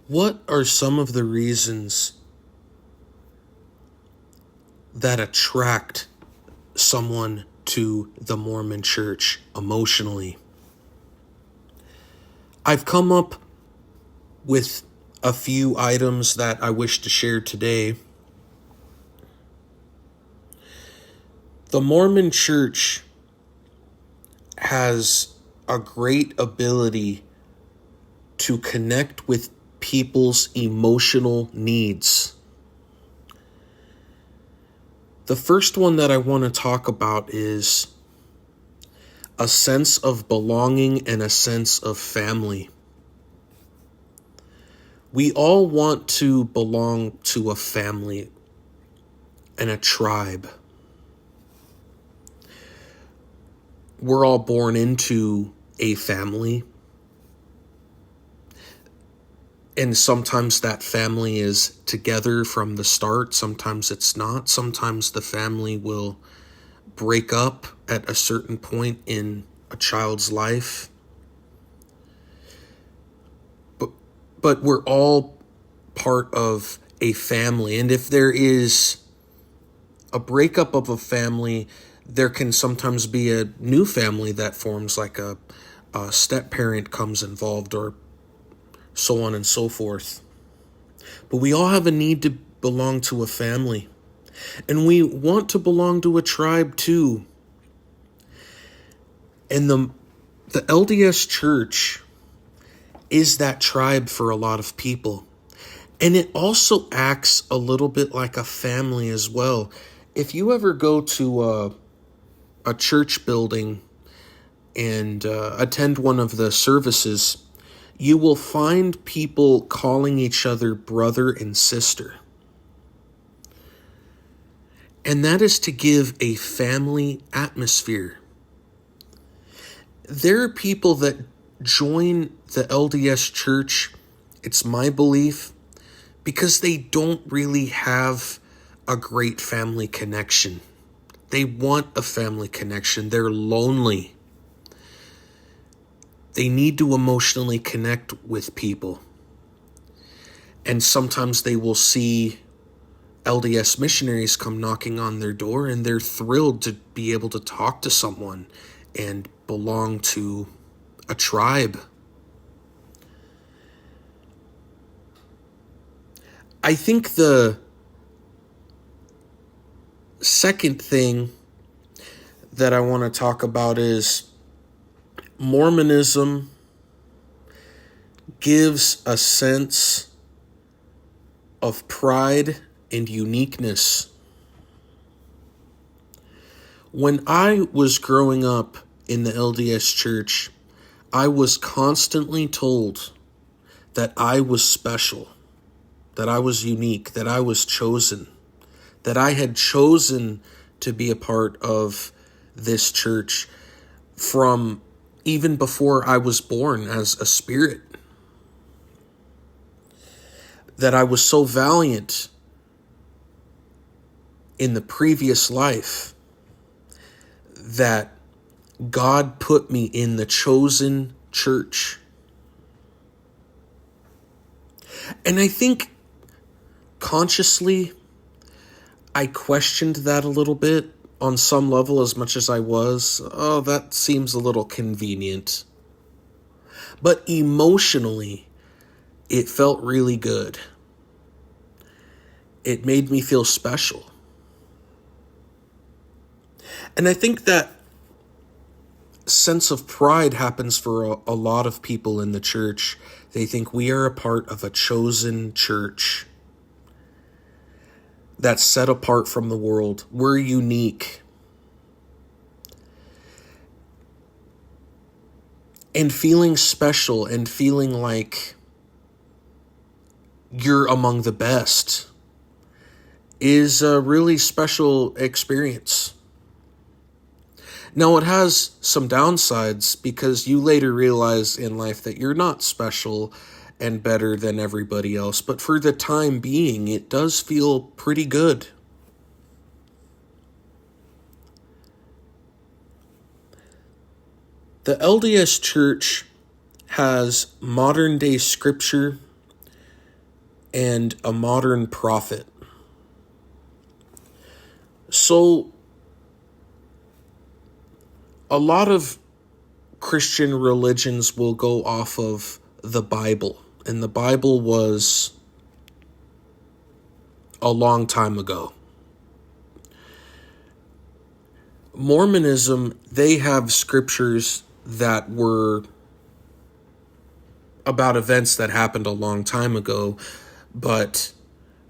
What are some of the reasons that attract someone to the Mormon Church emotionally? I've come up with a few items that I wish to share today. The Mormon Church has a great ability to connect with people's emotional needs. The first one that I want to talk about is a sense of belonging and a sense of family. We all want to belong to a family and a tribe. We're all born into a family. And sometimes that family is together from the start. Sometimes it's not. Sometimes the family will break up at a certain point in a child's life. But we're all part of a family. And if there is a breakup of a family, there can sometimes be a new family that forms, like a step-parent comes involved, or so on and so forth. But we all have a need to belong to a family. And we want to belong to a tribe too. And the LDS Church is that tribe for a lot of people. And it also acts a little bit like a family as well. If you ever go to a church building and attend one of the services, you will find people calling each other brother and sister. And that is to give a family atmosphere. There are people that join the LDS Church, it's my belief, because they don't really have a great family connection. They want a family connection. They're lonely. They need to emotionally connect with people. And sometimes they will see LDS missionaries come knocking on their door, and they're thrilled to be able to talk to someone and belong to a tribe. I think the second thing that I want to talk about is Mormonism gives a sense of pride and uniqueness. When I was growing up in the LDS Church, I was constantly told that I was special, that I was unique, that I was chosen, that I had chosen to be a part of this church from even before I was born as a spirit. That I was so valiant in the previous life that God put me in the chosen church. And I think consciously I questioned that a little bit on some level, as much as I was. Oh, that seems a little convenient. But emotionally, it felt really good. It made me feel special. And I think that sense of pride happens for a lot of people in the church. They think we are a part of a chosen church that's set apart from the world. We're unique. And feeling special and feeling like you're among the best is a really special experience. Now, it has some downsides, because you later realize in life that you're not special and better than everybody else. But for the time being, it does feel pretty good. The LDS Church has modern day scripture and a modern prophet. So, a lot of Christian religions will go off of the Bible, and the Bible was a long time ago. Mormonism, they have scriptures that were about events that happened a long time ago,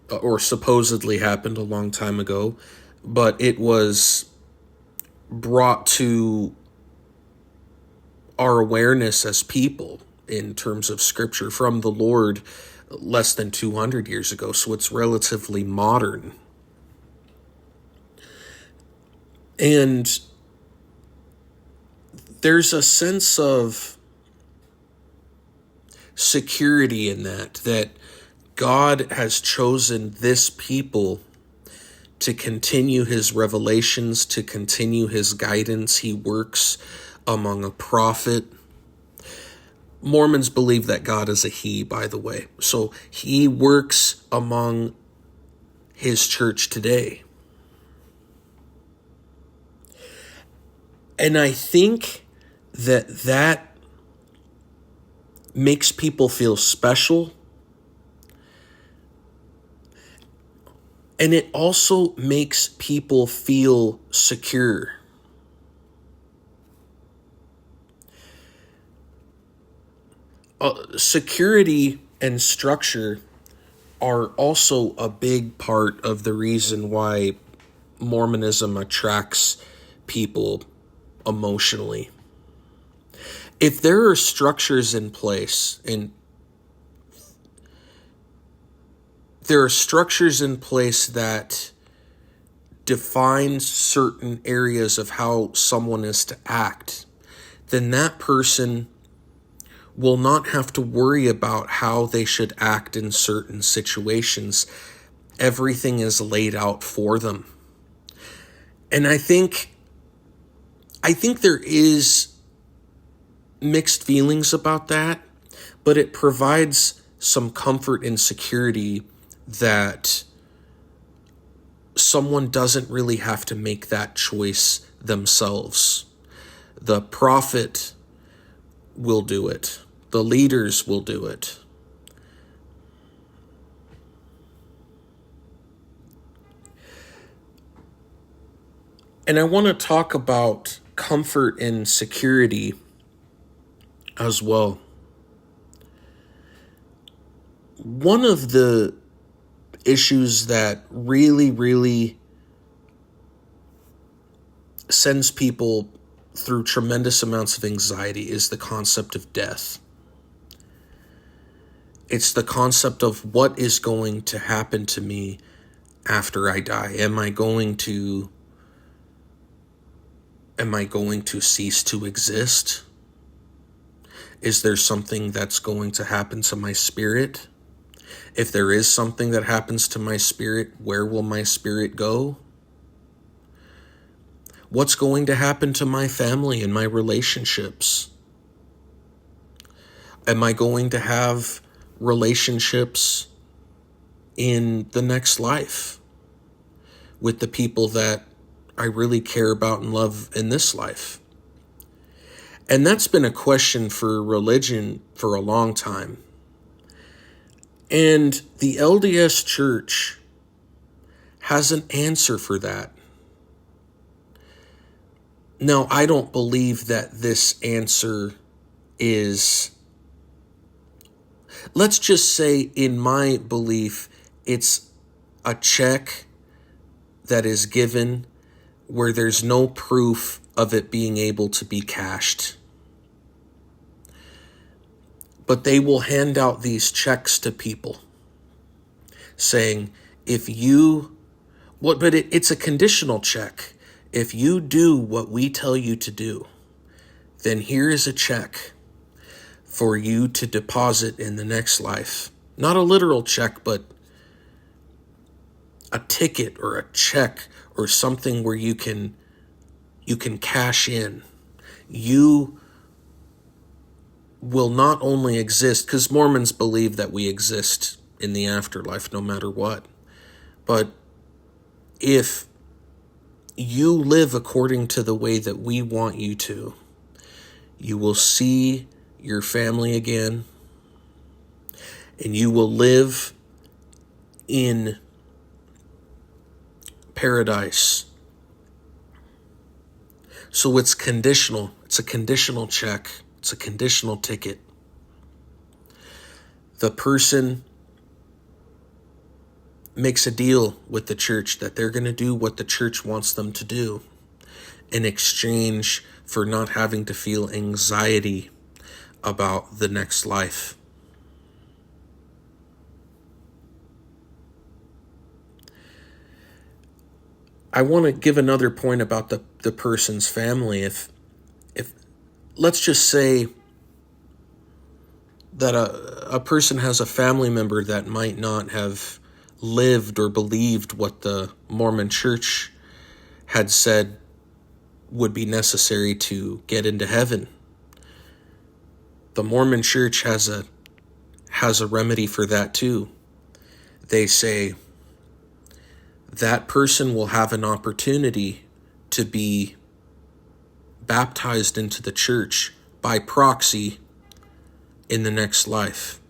or supposedly happened a long time ago, but it was brought to our awareness as people in terms of scripture from the Lord less than 200 years ago, so it's relatively modern. And there's a sense of security in that God has chosen this people to continue his revelations, to continue his guidance. He works among a prophet. Mormons believe that God is a he, by the way. So he works among his church today. And I think that makes people feel special. And it also makes people feel secure. Security and structure are also a big part of the reason why Mormonism attracts people emotionally. If there are structures in place, and there are structures in place that define certain areas of how someone is to act, then that person will not have to worry about how they should act in certain situations. Everything is laid out for them. And I think there is mixed feelings about that, but it provides some comfort and security that someone doesn't really have to make that choice themselves. The prophet will do it. The leaders will do it. And I want to talk about comfort and security as well. One of the issues that really sends people through tremendous amounts of anxiety is the concept of death. It's the concept of what is going to happen to me after I die. Am I going to cease to exist? Is there something that's going to happen to my spirit? If there is something that happens to my spirit, where will my spirit go? What's going to happen to my family and my relationships? Am I going to have relationships in the next life with the people that I really care about and love in this life? And that's been a question for religion for a long time. And the LDS Church has an answer for that. Now, I don't believe that this answer is, let's just say, in my belief, it's a check that is given where there's no proof of it being able to be cashed. But they will hand out these checks to people saying, it's a conditional check. If you do what we tell you to do, then here is a check for you to deposit in the next life. Not a literal check, but a ticket or a check or something where you can cash in. You will not only exist, because Mormons believe that we exist in the afterlife, no matter what. But if you live according to the way that we want you to, you will see your family again, and you will live in paradise. So it's conditional. It's a conditional check. It's a conditional ticket. The person makes a deal with the church that they're going to do what the church wants them to do in exchange for not having to feel anxiety about the next life. I want to give another point about the person's family. If let's just say that a person has a family member that might not have lived or believed what the Mormon church had said would be necessary to get into heaven. The Mormon church has a remedy for that too. They say that person will have an opportunity to be baptized into the church by proxy in the next life.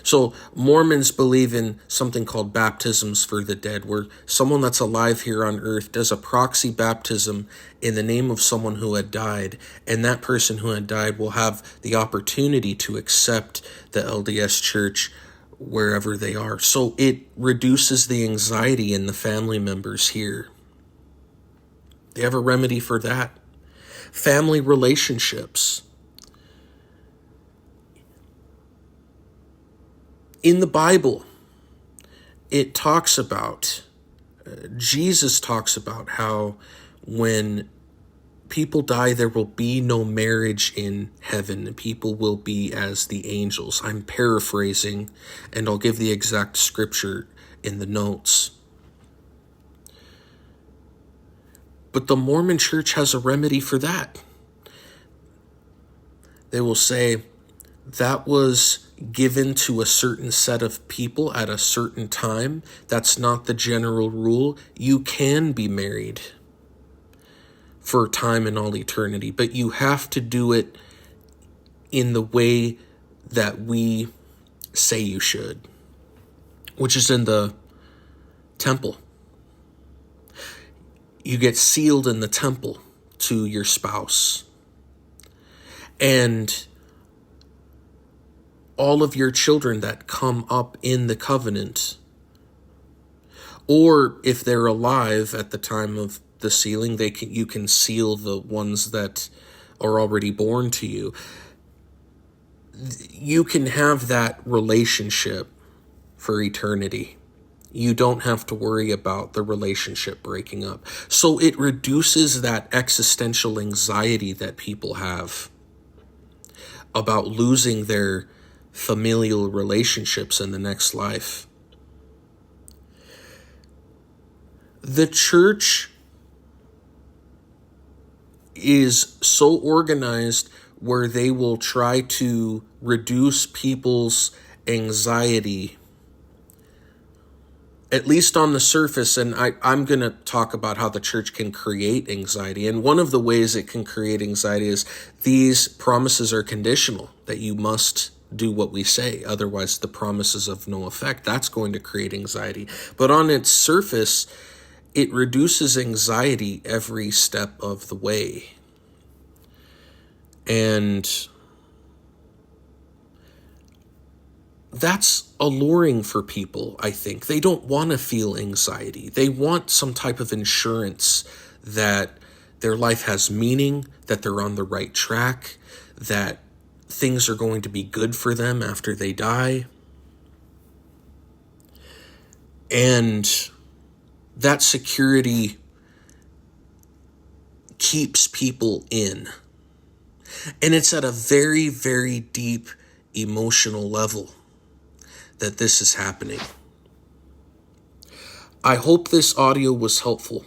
So Mormons believe in something called baptisms for the dead, where someone that's alive here on earth does a proxy baptism in the name of someone who had died, and that person who had died will have the opportunity to accept the LDS church wherever they are. So it reduces the anxiety in the family members here. They have a remedy for that. Family relationships. In the Bible, it talks about, Jesus talks about how when people die, there will be no marriage in heaven. People will be as the angels. I'm paraphrasing, and I'll give the exact scripture in the notes. But the Mormon church has a remedy for that. They will say that was given to a certain set of people at a certain time. That's not the general rule. You can be married for time and all eternity, but you have to do it in the way that we say you should, which is in the temple. You get sealed in the temple to your spouse, and all of your children that come up in the covenant, or if they're alive at the time of the sealing, you can seal the ones that are already born to you. You can have that relationship for eternity. You don't have to worry about the relationship breaking up. So it reduces that existential anxiety that people have about losing their familial relationships in the next life. The church is so organized where they will try to reduce people's anxiety, at least on the surface. And I'm going to talk about how the church can create anxiety. And one of the ways it can create anxiety is these promises are conditional, that you must do what we say, otherwise the promise is of no effect. That's going to create anxiety. But on its surface, it reduces anxiety every step of the way. And that's alluring for people, I think. They don't want to feel anxiety. They want some type of insurance that their life has meaning, that they're on the right track, that things are going to be good for them after they die. And that security keeps people in. And it's at a very, very deep emotional level that this is happening. I hope this audio was helpful.